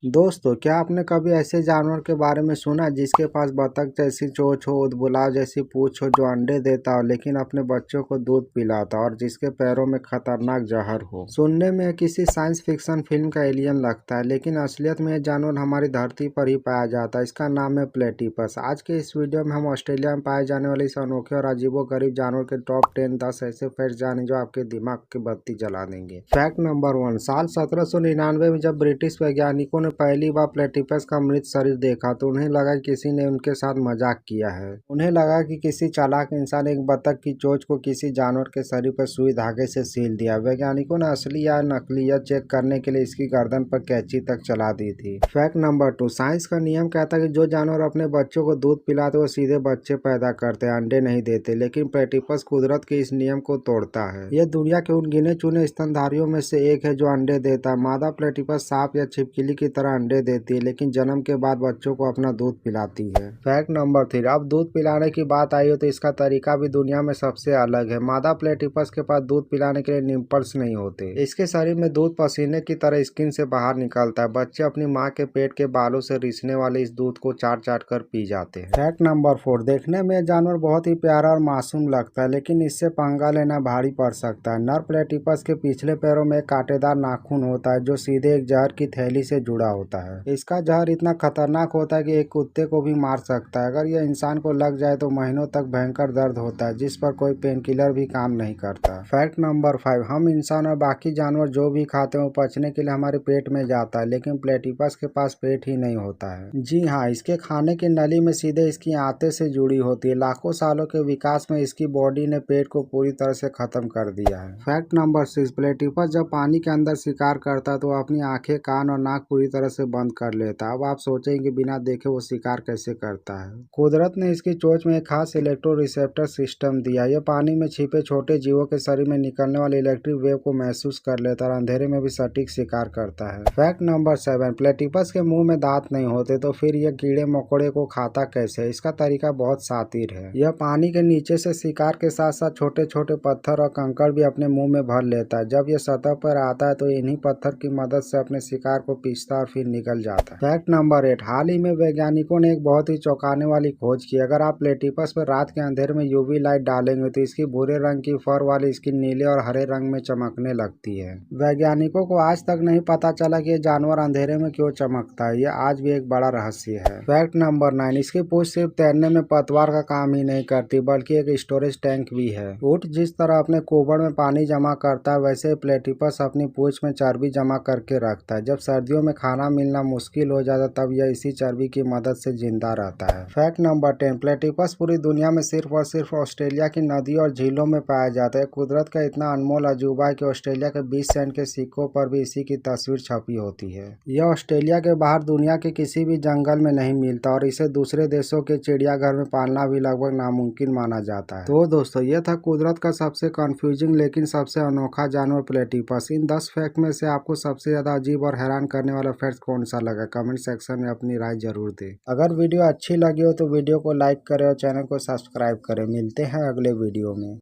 दोस्तों, क्या आपने कभी ऐसे जानवर के बारे में सुना जिसके पास बतख जैसी चोंच हो, ऊदबुलाव जैसी पूंछ हो, जो अंडे देता हो लेकिन अपने बच्चों को दूध पिलाता और जिसके पैरों में खतरनाक जहर हो? सुनने में किसी साइंस फिक्शन फिल्म का एलियन लगता है, लेकिन असलियत में यह जानवर हमारी धरती पर ही पाया जाता है। इसका नाम है प्लेटिपस। आज के इस वीडियो में हम ऑस्ट्रेलिया में पाए जाने वाले इस अनोखे और अजीबोगरीब जानवर के टॉप 10 ऐसे फैक्ट जाने जो आपके दिमाग की बत्ती जला देंगे। Fact number 1। साल 1799 में जब ब्रिटिश वैज्ञानिकों पहली बार प्लेटिपस का मृत शरीर देखा तो उन्हें लगा कि किसी ने उनके साथ मजाक किया है। उन्हें लगा कि किसी चालाक इंसान एक बतख की चोंच को किसी जानवर के शरीर पर सुई धागे से सील दिया। वैज्ञानिकों ने असली या नकलियत चेक करने के लिए इसकी गर्दन पर कैंची तक चला दी थी। Fact number 2। साइंस का नियम कहता है कि जो जानवर अपने बच्चों को दूध पिलाते वो सीधे बच्चे पैदा करते हैं, अंडे नहीं देते। लेकिन प्लेटिपस कुदरत के इस नियम को तोड़ता है। यह दुनिया के उन गिने चुने स्तनधारियों में से एक है जो अंडे देता है। मादा प्लेटिपस सांप या छिपकली की तरह अंडे देती है, लेकिन जन्म के बाद बच्चों को अपना दूध पिलाती है। Fact number 3। अब दूध पिलाने की बात आई हो तो इसका तरीका भी दुनिया में सबसे अलग है। मादा प्लेटिपस के पास दूध पिलाने के लिए निम्पल्स नहीं होते। इसके शरीर में दूध पसीने की तरह स्किन से बाहर निकलता है। बच्चे अपनी माँ के पेट के बालों से रिसने वाले इस दूध को चाट चाट कर पी जाते हैं। Fact number 4। देखने में जानवर बहुत ही प्यारा और मासूम लगता है, लेकिन इससे पंगा लेना भारी पड़ सकता है। नर प्लेटिपस के पिछले पैरों में एक कांटेदार नाखून होता है जो सीधे एक जहर की थैली से जुड़ा होता है। इसका जहर इतना खतरनाक होता है कि एक कुत्ते को भी मार सकता है। अगर यह इंसान को लग जाए तो महीनों तक भयंकर दर्द होता है, जिस पर कोई पेन किलर भी काम नहीं करता। Fact number 5। हम इंसान और बाकी जानवर जो भी खाते हैं वो पचने के लिए हमारे पेट में जाता है, लेकिन प्लेटिपस के पास पेट ही नहीं होता है। जी हाँ, इसके खाने की नली में सीधे इसकी आंतें से जुड़ी होती है। लाखों सालों के विकास में इसकी बॉडी ने पेट को पूरी तरह से खत्म कर दिया है। Fact number 6। प्लेटिपस जब पानी के अंदर शिकार करता है तो अपनी आंखें, कान और नाक पूरी तरह से बंद कर लेता है। अब आप सोचेंगे बिना देखे वो शिकार कैसे करता है। कुदरत ने इसकी चोंच में एक खास इलेक्ट्रो रिसेप्टर सिस्टम दिया। यह पानी में छिपे छोटे जीवों के शरीर में निकलने वाले इलेक्ट्रिक वेव को महसूस कर लेता है और अंधेरे में भी सटीक शिकार करता है। Fact number 7। प्लेटिपस के मुंह में दांत नहीं होते तो फिर यह कीड़े मकोड़े को खाता कैसे? इसका तरीका बहुत शातिर है। यह पानी के नीचे से शिकार के साथ साथ छोटे छोटे पत्थर और कंकड़ भी अपने मुंह में भर लेता है। जब यह सतह पर आता है तो इन्हीं पत्थर की मदद से अपने शिकार को पीसता और फिर निकल जाता है। Fact number 8। हाल ही में वैज्ञानिकों ने एक बहुत ही चौंकाने वाली खोज की। अगर आप प्लेटिपस पर रात के अंधेरे में यूवी लाइट डालेंगे तो इसकी भूरे रंग की फर वाली स्किन नीले और हरे रंग में चमकने लगती है। वैज्ञानिकों को आज तक नहीं पता चला कि यह जानवर अंधेरे में क्यों चमकता है। यह आज भी एक बड़ा रहस्य है। Fact number 9। इसकी पूंछ सिर्फ तैरने में पतवार का काम ही नहीं करती, बल्कि एक स्टोरेज टैंक भी है। ऊंट जिस तरह अपने कुबड़ में पानी जमा करता है, वैसे प्लेटिपस अपनी पूंछ में चर्बी जमा करके रखता है। जब सर्दियों में खाना मिलना मुश्किल हो जाता तब यह इसी चर्बी की मदद से जिंदा रहता है। Fact number 10। प्लेटिपस पूरी दुनिया में सिर्फ और सिर्फ ऑस्ट्रेलिया की नदियों और झीलों में पाया जाता है। कुदरत का इतना अनमोल अजूबा है कि ऑस्ट्रेलिया के 20 सेंट के सिक्कों पर भी इसी की तस्वीर छपी होती है। यह ऑस्ट्रेलिया के बाहर दुनिया के किसी भी जंगल में नहीं मिलता और इसे दूसरे देशों के चिड़ियाघर में पालना भी लगभग नामुमकिन माना जाता है। तो दोस्तों, यह था कुदरत का सबसे कंफ्यूजिंग लेकिन सबसे अनोखा जानवर प्लेटिपस। इन 10 फैक्ट में से आपको सबसे ज्यादा अजीब और हैरान करने वाला फैक्ट कौन सा लगा? कमेंट सेक्शन में अपनी राय जरूर दें। अगर वीडियो अच्छी लगी हो तो वीडियो को लाइक करें और चैनल को सब्सक्राइब करें। मिलते हैं अगले वीडियो में।